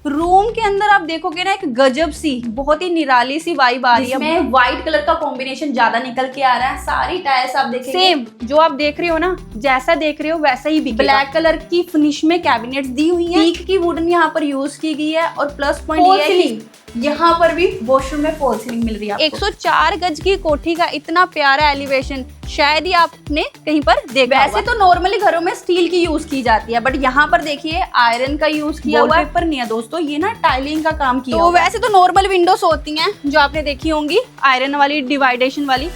Room के अंदर आप देखोगे ना, एक गजब सी बहुत ही निराली सी वाइब आ रही है। इसमें व्हाइट कलर का कॉम्बिनेशन ज्यादा निकल के आ रहा है। सारी टाइल्स आप देखेंगे सेम जो आप देख रहे हो ना, जैसा देख रहे हो वैसा ही बिकेगा। ब्लैक कलर की फिनिश में कैबिनेट्स दी हुई है, टीक की वुडन यहाँ पर यूज की गई है। और प्लस पॉइंट ये है कि यहाँ पर भी वॉशरूम में फॉल सीलिंग मिल रही है आपको। 104 गज की कोठी का इतना प्यारा एलिवेशन शायद ही आपने कहीं पर देखा। वैसे तो नॉर्मली घरों में स्टील की यूज की जाती है, बट यहाँ पर देखिए आयरन का यूज किया हुआ है। वॉलपेपर नहीं है दोस्तों, ये ना टाइलिंग का काम किया तो हुआ है। वैसे तो नॉर्मल विंडोज होती हैं जो आपने देखी होंगी, आयरन वाली, डिवाइडेशन वाली।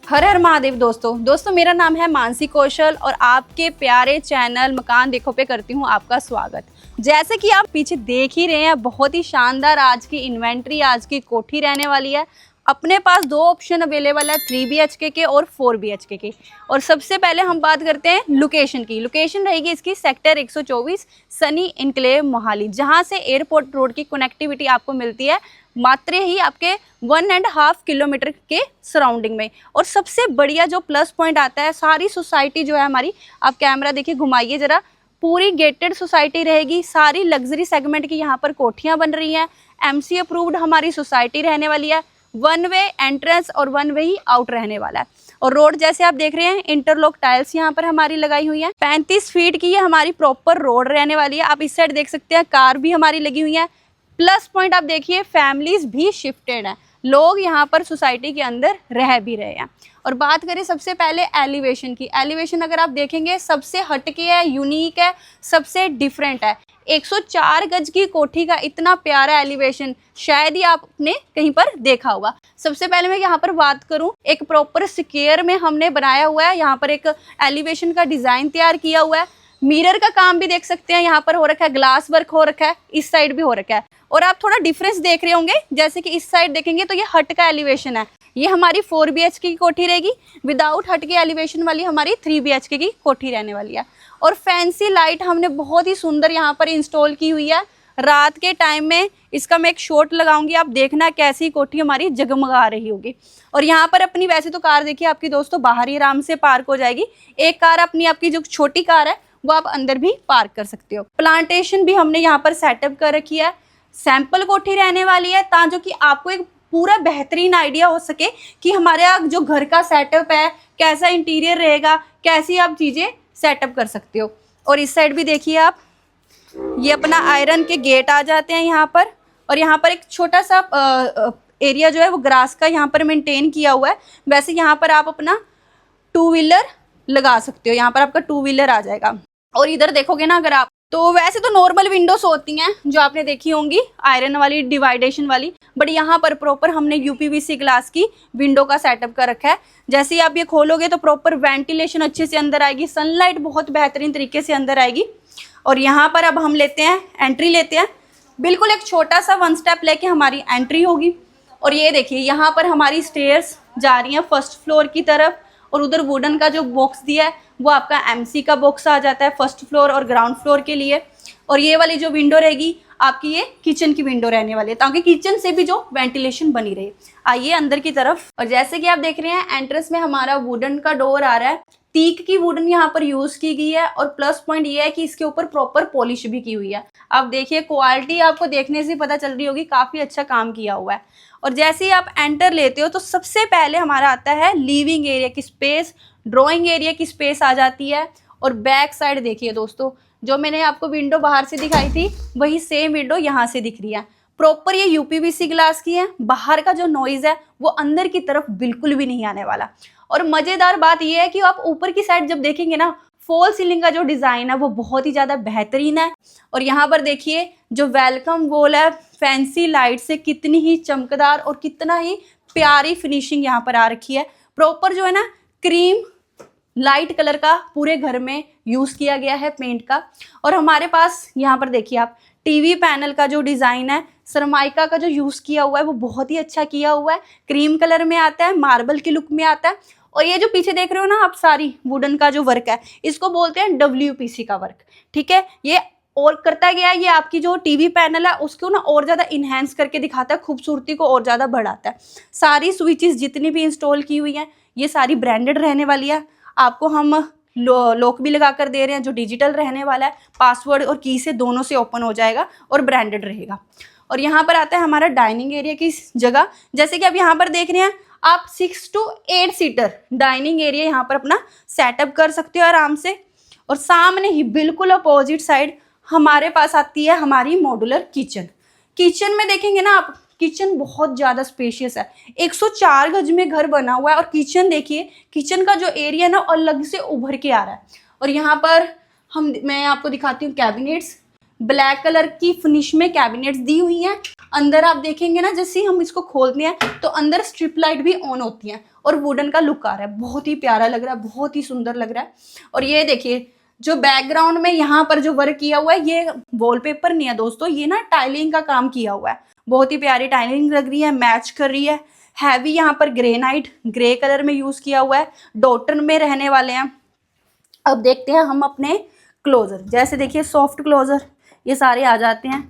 हर हर महादेव दोस्तों मेरा नाम है मानसी कौशल और आपके प्यारे चैनल मकान देखो पे करती हूँ आपका स्वागत। जैसे कि आप पीछे देख ही रहे हैं, बहुत ही शानदार आज की इन्वेंट्री, आज की कोठी रहने वाली है। अपने पास दो ऑप्शन अवेलेबल है, 3 BHK के और 4 BHK के। और सबसे पहले हम बात करते हैं लोकेशन की। लोकेशन रहेगी इसकी सेक्टर 124 सनी इनक्लेव मोहाली, जहां से एयरपोर्ट रोड की कनेक्टिविटी आपको मिलती है मात्र ही आपके 1.5 किलोमीटर के सराउंडिंग में। और सबसे बढ़िया जो प्लस पॉइंट आता है, सारी सोसाइटी जो है हमारी, आप कैमरा देखिए, घुमाइए जरा, पूरी गेटेड सोसाइटी रहेगी। सारी लग्जरी सेगमेंट की यहाँ पर कोठियाँ बन रही हैं। MC अप्रूव्ड हमारी सोसाइटी रहने वाली है। 1 वे एंट्रेंस और 1 वे ही आउट रहने वाला है। और रोड जैसे आप देख रहे हैं, इंटरलॉक टाइल्स यहाँ पर हमारी लगाई हुई है। 35 फीट की ये हमारी प्रॉपर रोड रहने वाली है। आप इस साइड देख सकते हैं, कार भी हमारी लगी हुई है। प्लस पॉइंट आप देखिए, फैमिलीज भी शिफ्टेड हैं, लोग यहाँ पर सोसाइटी के अंदर रह भी रहे हैं। और बात करें सबसे पहले एलिवेशन की। एलिवेशन अगर आप देखेंगे सबसे हटके है, यूनिक है, सबसे डिफरेंट है। 104 गज की कोठी का इतना प्यारा एलिवेशन शायद ही आपने कहीं पर देखा होगा। सबसे पहले मैं यहाँ पर बात करूँ, एक प्रॉपर स्क्वायर में हमने बनाया हुआ है। यहाँ पर एक एलिवेशन का डिजाइन तैयार किया हुआ है। मिरर का काम भी देख सकते हैं, यहाँ पर हो रखा है, ग्लास वर्क हो रखा है, इस साइड भी हो रखा है। और आप थोड़ा डिफरेंस देख रहे होंगे, जैसे कि इस साइड देखेंगे तो ये हट का एलिवेशन है, ये हमारी 4 BHK की कोठी रहेगी। विदाउट हट के एलिवेशन वाली हमारी 3 BHK की कोठी रहने वाली है। और फैंसी लाइट हमने बहुत ही सुंदर यहाँ पर इंस्टॉल की हुई है। रात के टाइम में इसका मैं एक शॉट लगाऊंगी, आप देखना कैसी कोठी हमारी जगमगा रही होगी। और यहाँ पर अपनी वैसे तो कार देखिए आपकी दोस्तों बाहर ही आराम से पार्क हो जाएगी। एक कार अपनी, आपकी जो छोटी कार है वो आप अंदर भी पार्क कर सकते हो। प्लांटेशन भी हमने यहाँ पर सेटअप कर रखी है। सैंपल कोठी रहने वाली है, ताकि कि आपको एक पूरा बेहतरीन आइडिया हो सके कि हमारे यहाँ जो घर का सेटअप है, कैसा इंटीरियर रहेगा, कैसी आप चीज़ें सेटअप कर सकते हो। और इस साइड भी देखिए आप, ये अपना आयरन के गेट आ जाते हैं यहाँ पर। और यहाँ पर एक छोटा सा एरिया जो है वो ग्रास का यहाँ पर मेंटेन किया हुआ है। वैसे यहाँ पर आप अपना 2 व्हीलर लगा सकते हो, यहाँ पर आपका 2 व्हीलर आ जाएगा। और इधर देखोगे ना अगर आप, तो वैसे तो नॉर्मल विंडोज होती हैं जो आपने देखी होंगी, आयरन वाली, डिवाइडेशन वाली, बट यहाँ पर प्रॉपर हमने UPVC ग्लास की विंडो का सेटअप कर रखा है। जैसे ही आप ये खोलोगे तो प्रॉपर वेंटिलेशन अच्छे से अंदर आएगी, सनलाइट बहुत बेहतरीन तरीके से अंदर आएगी। और यहाँ पर अब हम लेते हैं एंट्री, लेते हैं बिल्कुल एक छोटा सा 1 स्टेप लेके हमारी एंट्री होगी। और ये देखिए यहाँ पर हमारी स्टेयर्स जा रही हैं फर्स्ट फ्लोर की तरफ। और उधर वुडन का जो बॉक्स दिया है वो आपका MC का बॉक्स आ जाता है फर्स्ट फ्लोर और ग्राउंड फ्लोर के लिए। और ये वाली जो विंडो रहेगी आपकी, ये किचन की विंडो रहने वाली है, ताकि किचन से भी जो वेंटिलेशन बनी रहे। आइए अंदर की तरफ। और जैसे कि आप देख रहे हैं, एंट्रेंस में हमारा वुडन का डोर आ रहा है। टीक की वुडन यहाँ पर यूज की गई है। और प्लस पॉइंट ये है कि इसके ऊपर प्रॉपर पॉलिश भी की हुई है। आप देखिए, क्वालिटी आपको देखने से पता चल रही होगी, काफी अच्छा काम किया हुआ है। और जैसे ही आप एंटर लेते हो तो सबसे पहले हमारा आता है लिविंग एरिया की स्पेस, ड्राइंग एरिया की स्पेस आ जाती है। और बैक साइड देखिए दोस्तों, जो मैंने आपको विंडो बाहर से दिखाई थी वही सेम विंडो यहाँ से दिख रही है। प्रॉपर ये UPVC ग्लास की है। बाहर का जो नॉइज है वो अंदर की तरफ बिल्कुल भी नहीं आने वाला। और मजेदार बात यह है कि आप ऊपर की साइड जब देखेंगे ना, फॉल सीलिंग का जो डिजाइन है वो बहुत ही ज्यादा बेहतरीन है। और यहाँ पर देखिए जो वेलकम वॉल है, फैंसी लाइट से कितनी ही चमकदार और कितना ही प्यारी फिनिशिंग यहाँ पर आ रखी है। प्रॉपर जो है ना, क्रीम लाइट कलर का पूरे घर में यूज किया गया है पेंट का। और हमारे पास यहाँ पर देखिए आप, TV पैनल का जो डिजाइन है, सरमाइका का जो यूज किया हुआ है वो बहुत ही अच्छा किया हुआ है। क्रीम कलर में आता है, मार्बल के लुक में आता है। और ये जो पीछे देख रहे हो ना आप, सारी वुडन का जो वर्क है, इसको बोलते हैं WPC का वर्क, ठीक है। ये और करता गया, ये आपकी जो TV पैनल है उसको ना और ज़्यादा इन्हेंस करके दिखाता है, खूबसूरती को और ज़्यादा बढ़ाता है। सारी स्विचेस जितनी भी इंस्टॉल की हुई हैं ये सारी ब्रांडेड रहने वाली है। आपको हम लॉक भी लगा कर दे रहे हैं जो डिजिटल रहने वाला है, पासवर्ड और की से दोनों से ओपन हो जाएगा और ब्रांडेड रहेगा। और यहाँ पर आता है हमारा डाइनिंग एरिया की जगह। जैसे कि आप यहाँ पर देख रहे हैं, आप 6 to 8 सीटर डाइनिंग एरिया यहाँ पर अपना सेटअप कर सकते हो आराम से। और सामने ही बिल्कुल अपोजिट साइड हमारे पास आती है हमारी मॉड्यूलर किचन। किचन में देखेंगे ना आप, किचन बहुत ज़्यादा स्पेशियस है। 104 गज में घर बना हुआ है और किचन देखिए, किचन का जो एरिया ना अलग से उभर के आ रहा है। और यहाँ पर मैं आपको दिखाती हूँ कैबिनेट्स, ब्लैक कलर की फिनिश में कैबिनेट्स दी हुई हैं। अंदर आप देखेंगे ना, जैसे ही हम इसको खोलते हैं तो अंदर स्ट्रिप लाइट भी ऑन होती हैं और वुडन का लुक आ रहा है, बहुत ही प्यारा लग रहा है, बहुत ही सुंदर लग रहा है। और ये देखिए जो बैकग्राउंड में यहाँ पर जो वर्क किया हुआ है, ये वॉलपेपर नहीं है दोस्तों, ये ना टाइलिंग का काम किया हुआ है। बहुत ही प्यारी टाइलिंग लग रही है, मैच कर रही है। हैवी यहाँ पर ग्रेनाइट ग्रे कलर में यूज किया हुआ है, डॉटर में रहने वाले हैं। अब देखते हैं हम अपने क्लोजर। जैसे देखिए सॉफ्ट क्लोजर ये सारे आ जाते हैं,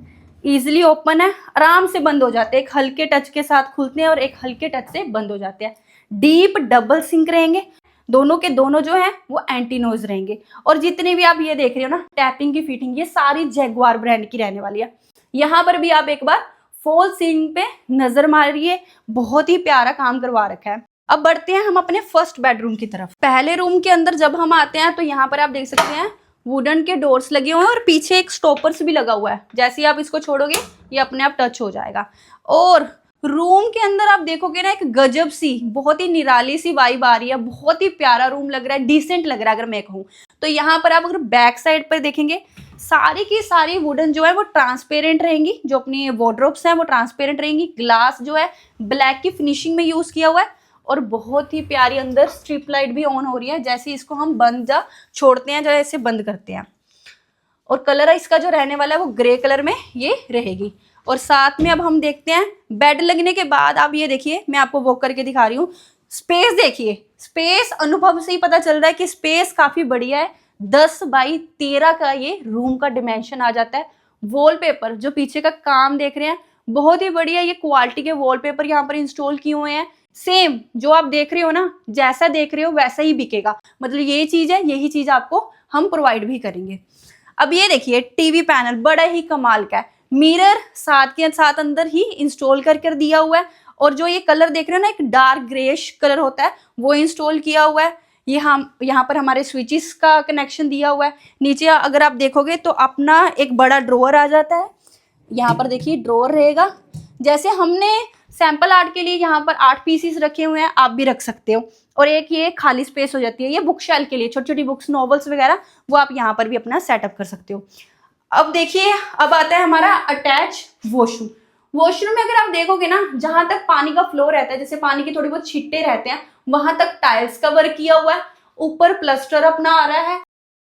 इजीली ओपन है, आराम से बंद हो जाते हैं। एक हल्के टच के साथ खुलते हैं और एक हल्के टच से बंद हो जाते हैं। डीप डबल सिंक रहेंगे, दोनों के दोनों जो है वो एंटी नॉइज रहेंगे। और जितने भी आप ये देख रहे हो ना टैपिंग की फिटिंग, ये सारी जैगुआर ब्रांड की रहने वाली है। यहाँ पर भी आप एक बार फॉल सीलिंग पे नजर मारिए, बहुत ही प्यारा काम करवा रखा है। अब बढ़ते हैं हम अपने फर्स्ट बेडरूम की तरफ। पहले रूम के अंदर जब हम आते हैं तो यहाँ पर आप देख सकते हैं वुडन के डोर्स लगे हुए हैं और पीछे एक स्टॉपर्स भी लगा हुआ है। जैसे ही आप इसको छोड़ोगे ये अपने आप टच हो जाएगा। और रूम के अंदर आप देखोगे ना, एक गजब सी बहुत ही निराली सी वाइब आ रही है, बहुत ही प्यारा रूम लग रहा है, डिसेंट लग रहा है अगर मैं कहूँ तो। यहाँ पर आप अगर बैक साइड पर देखेंगे, सारी की सारी वुडन जो है वो ट्रांसपेरेंट रहेंगी, जो अपनी वार्डरोब्स हैं वो ट्रांसपेरेंट रहेंगी। ग्लास जो है ब्लैक की फिनिशिंग में यूज किया हुआ है और बहुत ही प्यारी अंदर स्ट्रिप लाइट भी ऑन हो रही है, जैसे इसको हम बंद जा छोड़ते हैं जैसे बंद करते हैं। और कलर इसका जो रहने वाला है वो ग्रे कलर में ये रहेगी। और साथ में अब हम देखते हैं बेड लगने के बाद, आप ये देखिए, मैं आपको वॉक करके दिखा रही हूँ। स्पेस देखिए, स्पेस अनुभव से ही पता चल रहा है कि स्पेस काफी बढ़िया है। 10 बाई 13 का ये रूम का डिमेंशन आ जाता है। वॉलपेपर जो पीछे का काम देख रहे हैं बहुत ही बढ़िया, ये क्वालिटी के वॉलपेपर यहाँ पर इंस्टॉल किए हुए हैं। सेम जो आप देख रहे हो ना, जैसा देख रहे हो वैसा ही बिकेगा, मतलब ये चीज है, यही चीज आपको हम प्रोवाइड भी करेंगे। अब ये देखिए टीवी पैनल बड़ा ही कमाल का है, मिरर साथ के साथ अंदर ही इंस्टॉल कर दिया हुआ है। और जो ये कलर देख रहे हो ना, एक डार्क ग्रेश कलर होता है, वो इंस्टॉल किया हुआ है। ये हम यहाँ पर हमारे स्विचेस का कनेक्शन दिया हुआ है। नीचे अगर आप देखोगे तो अपना एक बड़ा ड्रॉअर आ जाता है। यहाँ पर देखिए ड्रॉअर रहेगा, जैसे हमने सैंपल आर्ट के लिए यहाँ पर 8 पीसीस रखे हुए हैं, आप भी रख सकते हो। और एक ये खाली स्पेस हो जाती है, ये बुक शेल्फ के लिए, छोटी छोटी बुक्स नॉवेल्स वगैरह वो आप यहाँ पर भी अपना सेटअप कर सकते हो। अब देखिए, अब आता है हमारा अटैच वॉशरूम। वॉशरूम में अगर आप देखोगे ना, जहां तक पानी का फ्लो रहता है, जैसे पानी के थोड़ी बहुत छिट्टे रहते हैं, वहां तक टाइल्स का वर्क किया हुआ है। ऊपर प्लास्टर अपना आ रहा है,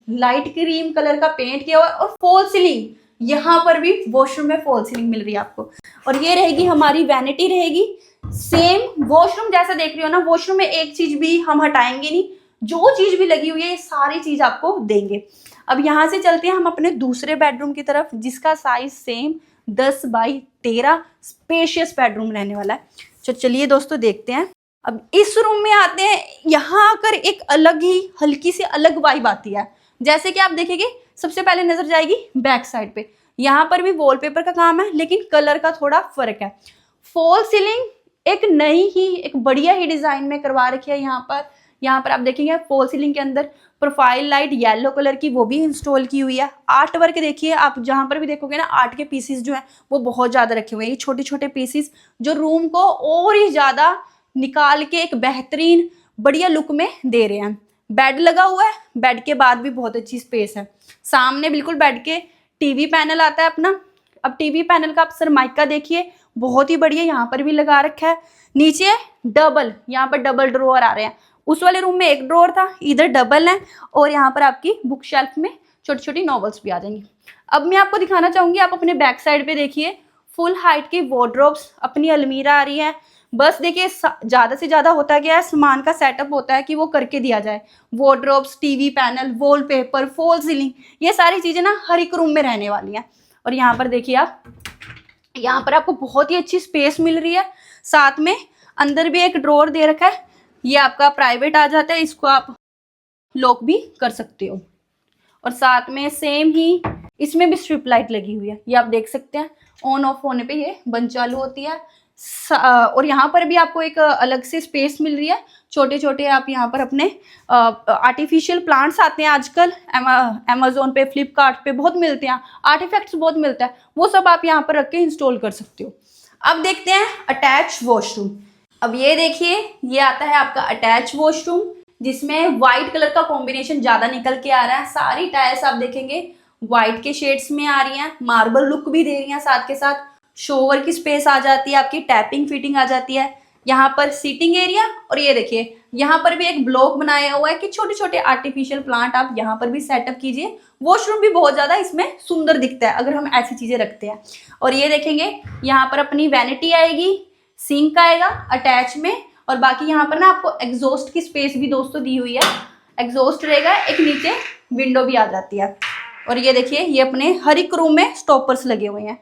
लाइट क्रीम कलर का पेंट किया हुआ है। और फॉल सीलिंग, यहाँ पर भी वॉशरूम में फॉल सीलिंग मिल रही है आपको। और ये रहेगी हमारी वैनिटी रहेगी, सेम वॉशरूम जैसा देख रही हो ना। वॉशरूम में एक चीज भी हम हटाएंगे नहीं, जो चीज भी लगी हुई है ये सारी चीज आपको देंगे। अब यहाँ से चलते हैं हम अपने दूसरे बेडरूम की तरफ, जिसका size same 10 by 13 spacious bedroom रहने वाला है। तो चलिए दोस्तों देखते हैं। अब इस रूम में आते हैं, यहाँ आकर एक अलग ही हल्की सी अलग वाइब आती है। जैसे कि आप देखेंगे, सबसे पहले नजर जाएगी बैक साइड पे, यहाँ पर भी वॉलपेपर का काम है लेकिन कलर का थोड़ा फर्क है। फॉल सीलिंग एक नई ही, एक बढ़िया ही डिजाइन में करवा रखी है। यहाँ पर आप देखेंगे फॉल सीलिंग के अंदर प्रोफाइल लाइट येलो कलर की वो भी इंस्टॉल की हुई है। आर्ट वर्क देखिए आप, जहां पर भी देखोगे ना, आर्ट के पीसेस जो हैं वो बहुत ज्यादा रखे हुए हैं। ये छोटे छोटे पीसेस जो रूम को और ही ज्यादा निकाल के एक बेहतरीन बढ़िया लुक में दे रहे हैं। बेड लगा हुआ है, बेड के बाद भी बहुत अच्छी स्पेस है। सामने बिल्कुल बेड के टीवी पैनल आता है अपना। अब टीवी पैनल का आप सरमाइका देखिए, बहुत ही बढ़िया यहाँ पर भी लगा रखा है। नीचे डबल, यहाँ पर डबल ड्रॉअर आ रहे हैं। उस वाले रूम में एक ड्रॉअर था, इधर डबल है। और यहाँ पर आपकी बुक शेल्फ में छोटी छोटी नॉवेल्स भी आ जाएंगी। अब मैं आपको दिखाना चाहूंगी, आप अपने बैक साइड पे देखिए, फुल हाइट की वार्डरोब्स, अपनी अलमीरा आ रही है। बस देखिए ज्यादा से ज्यादा होता गया है, सामान का सेटअप होता है कि वो करके दिया जाए। Wardrobes, TV panel, wallpaper, fall ceiling, ये सारी चीजें ना हर एक रूम में रहने वाली हैं। और यहाँ पर देखिए आप, यहाँ पर आपको बहुत ही अच्छी स्पेस मिल रही है। साथ में अंदर भी एक ड्रॉअर दे रखा है, ये आपका प्राइवेट आ जाता है, इसको आप लॉक भी कर सकते हो। और साथ में सेम ही इसमें भी स्ट्रिप लाइट लगी हुई है, ये आप देख सकते हैं। ऑन ऑफ होने पे ये बंद चालू होती है। और यहाँ पर भी आपको एक अलग से स्पेस मिल रही है। छोटे छोटे आप यहाँ पर अपने आर्टिफिशियल प्लांट्स आते हैं आजकल, अमेजोन पे, फ्लिपकार्ट पे बहुत मिलते हैं, आर्टिफैक्ट्स बहुत मिलता है, वो सब आप यहाँ पर रख के इंस्टॉल कर सकते हो। अब देखते हैं अटैच वॉशरूम। अब ये देखिए, ये आता है आपका अटैच वॉशरूम, जिसमें व्हाइट कलर का कॉम्बिनेशन ज्यादा निकल के आ रहा है। सारी टाइल्स आप देखेंगे व्हाइट के शेड्स में आ रही हैं, मार्बल लुक भी दे रही हैं। साथ के साथ शोवर की स्पेस आ जाती है, आपकी टैपिंग फिटिंग आ जाती है। यहाँ पर सीटिंग एरिया, और ये देखिए यहाँ पर भी एक ब्लॉक बनाया हुआ है कि छोटे छोटे आर्टिफिशियल प्लांट आप यहाँ पर भी सेटअप कीजिए। वॉशरूम भी बहुत ज्यादा इसमें सुंदर दिखता है अगर हम ऐसी चीजें रखते हैं। और ये देखेंगे यहाँ पर अपनी वैनिटी आएगी, सिंक आएगा अटैच में, और बाकी यहाँ पर ना आपको एग्जॉस्ट की स्पेस भी दोस्तों दी हुई है। एग्जॉस्ट रहेगा, एक नीचे विंडो भी आ जाती है। और ये देखिए, ये अपने हर एक रूम में स्टॉपर्स लगे हुए हैं।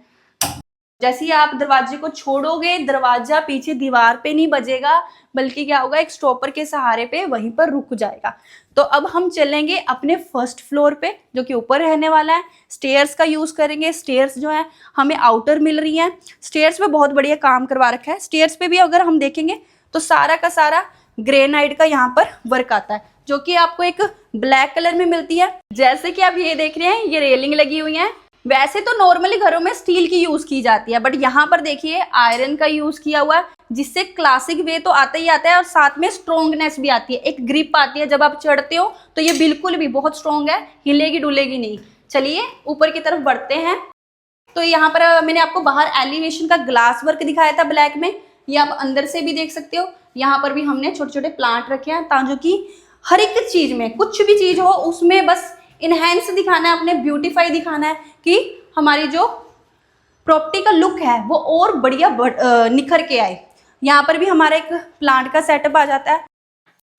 जैसे ही आप दरवाजे को छोड़ोगे, दरवाजा पीछे दीवार पे नहीं बजेगा, बल्कि क्या होगा, एक स्टॉपर के सहारे पे वहीं पर रुक जाएगा। तो अब हम चलेंगे अपने फर्स्ट फ्लोर पे, जो कि ऊपर रहने वाला है। स्टेयर्स का यूज करेंगे। स्टेयर्स जो है हमें आउटर मिल रही हैं। स्टेयर्स पे बहुत बढ़िया काम करवा रखा है। स्टेयर्स पे भी अगर हम देखेंगे तो सारा का सारा ग्रेनाइट का यहाँ पर वर्क आता है, जो कि आपको एक ब्लैक कलर में मिलती है। जैसे कि आप ये देख रहे हैं, ये रेलिंग लगी हुई है। वैसे तो नॉर्मली घरों में स्टील की यूज की जाती है, बट यहाँ पर देखिए आयरन का यूज किया हुआ है, जिससे क्लासिक वे तो आता ही आता है, और साथ में स्ट्रोंगनेस भी आती है, एक ग्रिप आती है। जब आप चढ़ते हो तो ये बिल्कुल भी बहुत स्ट्रोंग है, हिलेगी डुलेगी नहीं। चलिए ऊपर की तरफ बढ़ते हैं। तो यहाँ पर मैंने आपको बाहर एलिवेशन का ग्लास वर्क दिखाया था ब्लैक में, ये आप अंदर से भी देख सकते हो। यहाँ पर भी हमने छोटे छोटे प्लांट रखे हैं, ताकि कि हर एक चीज में, कुछ भी चीज हो उसमें बस इनहेंस दिखाना है, अपने ब्यूटीफाई दिखाना है, कि हमारी जो प्रॉपर्टी का लुक है वो और बढ़िया निखर के आए। यहाँ पर भी हमारा एक प्लांट का सेटअप आ जाता है।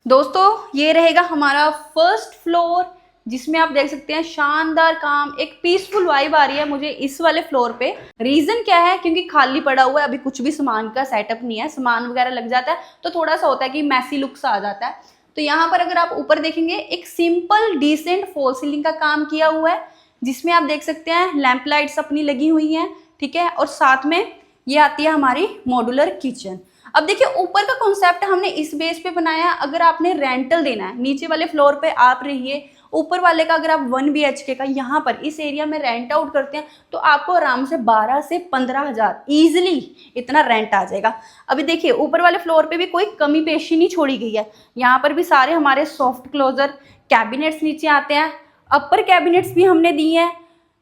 दोस्तों ये रहेगा हमारा फर्स्ट फ्लोर, जिसमें आप देख सकते हैं शानदार काम, एक पीसफुल वाइब आ रही है मुझे इस वाले फ्लोर पे। रीजन क्या है, क्योंकि खाली पड़ा हुआ है, अभी कुछ भी सामान का सेटअप नहीं है। सामान वगैरह लग जाता है तो थोड़ा सा होता है कि मैसी लुक सा आ जाता है। तो यहाँ पर अगर आप ऊपर देखेंगे, एक सिंपल डिसेंट फॉल सीलिंग का काम किया हुआ है, जिसमें आप देख सकते हैं लैंप लाइट्स अपनी लगी हुई हैं, ठीक है। और साथ में ये आती है हमारी मॉड्यूलर किचन। अब देखिए ऊपर का कॉन्सेप्ट हमने इस बेस पे बनाया। अगर आपने रेंटल देना है, नीचे वाले फ्लोर पे आप रहिए, ऊपर वाले का अगर आप 1 BHK का यहाँ पर इस एरिया में रेंट आउट करते हैं, तो आपको आराम से 12 से 15,000 ईजिली इतना रेंट आ जाएगा। अभी देखिए ऊपर वाले फ्लोर पे भी कोई कमी पेशी नहीं छोड़ी गई है। यहाँ पर भी सारे हमारे सॉफ्ट क्लोजर कैबिनेट्स नीचे आते हैं। अपर कैबिनेट्स भी हमने दिए हैं,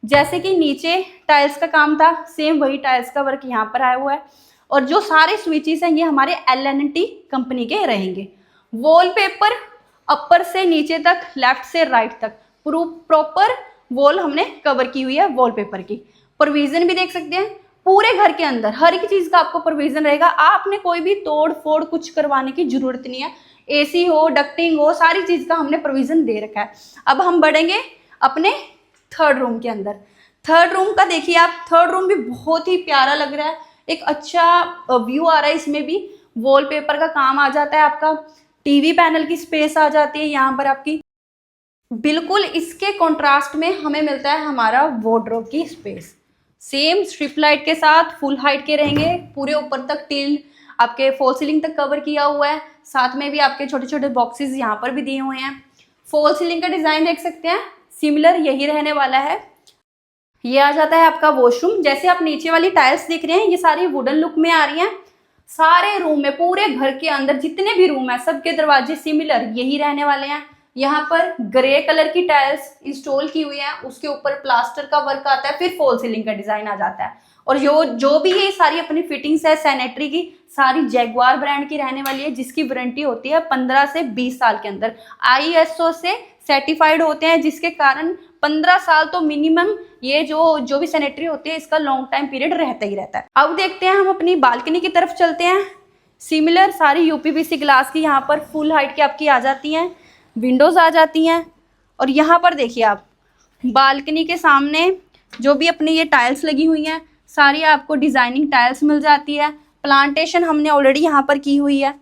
जैसे कि नीचे टाइल्स का काम था, सेम वही टाइल्स का वर्क यहाँ पर आया हुआ है। और जो सारे स्विचेस हैं ये हमारे L&T कंपनी के रहेंगे। वॉलपेपर अपर से नीचे तक, लेफ्ट से राइट तक प्रॉपर वॉल हमने कवर की हुई है वॉलपेपर की। प्रोविजन भी देख सकते हैं, पूरे घर के अंदर हर एक चीज का आपको प्रोविजन रहेगा। आपने कोई भी तोड़ फोड़ कुछ करवाने की जरूरत नहीं है। AC हो, डक्टिंग हो, सारी चीज का हमने प्रोविजन दे रखा है। अब हम बढ़ेंगे अपने थर्ड रूम के अंदर। थर्ड रूम का देखिए आप, थर्ड रूम भी बहुत ही प्यारा लग रहा है, एक अच्छा व्यू आ रहा है। इसमें भी वॉलपेपर का काम आ जाता है, आपका टीवी पैनल की स्पेस आ जाती है यहाँ पर आपकी। बिल्कुल इसके कॉन्ट्रास्ट में हमें मिलता है हमारा वार्डरोब की स्पेस। सेम स्ट्रिप लाइट के साथ फुल हाइट के रहेंगे, पूरे ऊपर तक टिल आपके फॉल सीलिंग तक कवर किया हुआ है। साथ में भी आपके छोटे छोटे बॉक्सेस यहाँ पर भी दिए हुए हैं। फॉल सीलिंग का डिजाइन देख सकते हैं, सिमिलर यही रहने वाला है। ये आ जाता है आपका वॉशरूम। जैसे आप नीचे वाली टाइल्स देख रहे हैं, ये सारी वुडन लुक में आ रही हैं। सारे रूम में, पूरे घर के अंदर जितने भी रूम है, सबके दरवाजे सिमिलर यही रहने वाले हैं। यहाँ पर ग्रे कलर की टाइल्स इंस्टॉल की हुई है, उसके ऊपर प्लास्टर का वर्क आता है, फिर फॉल सीलिंग का डिजाइन आ जाता है। और जो भी ये सारी अपनी फिटिंग्स है सैनिटरी की, सारी जैगुआर ब्रांड की रहने वाली है, जिसकी वारंटी होती है 15 से 20 साल के अंदर। ISO से सर्टिफाइड होते हैं, जिसके कारण 15 साल तो मिनिमम ये जो भी सैनिटरी होती है, इसका लॉन्ग टाइम पीरियड रहता ही रहता है। अब देखते हैं हम अपनी बालकनी की तरफ चलते हैं। सिमिलर सारी UPVC ग्लास की यहाँ पर फुल हाइट की आपकी आ जाती हैं, विंडोज आ जाती हैं। और यहाँ पर देखिए आप, बालकनी के सामने जो भी अपनी ये टाइल्स लगी हुई हैं, सारी आपको डिजाइनिंग टाइल्स मिल जाती है। प्लांटेशन हमने ऑलरेडी यहाँ पर की हुई है।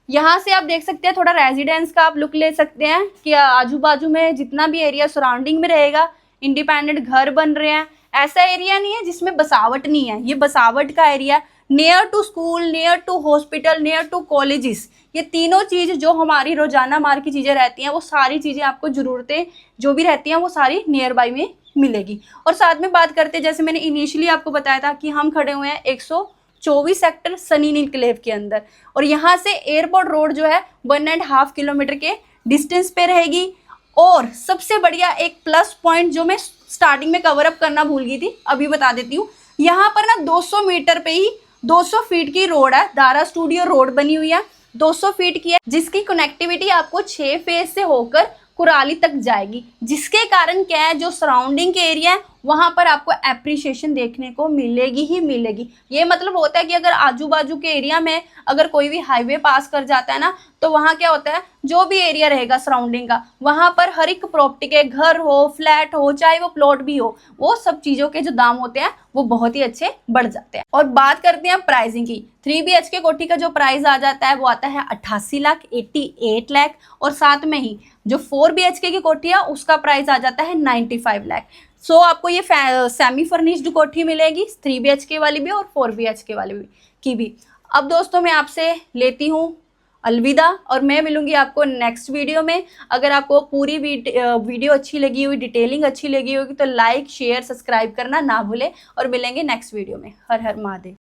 यहाँ से आप देख सकते हैं थोड़ा रेजिडेंस का आप लुक ले सकते हैं कि आजू बाजू में जितना भी एरिया सराउंडिंग में रहेगा, इंडिपेंडेंट घर बन रहे हैं। ऐसा एरिया नहीं है जिसमें बसावट नहीं है, ये बसावट का area. Near to school, near to hospital, near to colleges, ये तीनों चीज जो हमारी रोजाना मार की चीजें रहती हैं, वो सारी चीजें आपको जरूरतें जो भी रहती हैं वो सारी नियर बाई में मिलेगी। और साथ में बात करते हैं, जैसे मैंने इनिशियली आपको बताया था कि हम खड़े हुए हैं 124 सेक्टर सनी इनक्लेव के अंदर, और यहाँ से एयरपोर्ट रोड जो है 1.5 किलोमीटर के डिस्टेंस पे रहेगी। और सबसे बढ़िया एक प्लस पॉइंट जो मैं स्टार्टिंग में कवर अप करना भूल गई थी, अभी बता देती हूँ। यहाँ पर ना 200 मीटर पे ही 200 फीट की रोड है, दारा स्टूडियो रोड बनी हुई है, 200 फीट की है, जिसकी कनेक्टिविटी आपको 6 फेज से होकर कुराली तक जाएगी। जिसके कारण क्या है, जो सराउंडिंग के एरिया है वहां पर आपको एप्रिसिएशन देखने को मिलेगी ही मिलेगी। ये मतलब होता है कि अगर आजू बाजू के एरिया में अगर कोई भी हाईवे पास कर जाता है ना, तो वहां क्या होता है, जो भी एरिया रहेगा सराउंडिंग का, वहां पर हर एक प्रॉपर्टी के, घर हो, फ्लैट हो, चाहे वो प्लॉट भी हो, वो सब चीजों के जो दाम होते हैं वो बहुत ही अच्छे बढ़ जाते हैं। और बात करते हैं प्राइसिंग की। 3 BHK कोठी का जो प्राइस आ जाता है वो आता है 88 लाख, 88 लाख। और साथ में ही जो 4 BHK की कोठी है उसका प्राइस आ जाता है 95 लाख। सो आपको ये सेमी फर्निश्ड कोठी मिलेगी, 3 BHK वाली भी और 4 BHK वाली भी की भी। अब दोस्तों मैं आपसे लेती हूँ अलविदा, और मैं मिलूंगी आपको नेक्स्ट वीडियो में। अगर आपको पूरी वीडियो अच्छी लगी हुई, डिटेलिंग अच्छी लगी होगी, तो लाइक, शेयर, सब्सक्राइब करना ना भूले, और मिलेंगे नेक्स्ट वीडियो में। हर हर महादेव।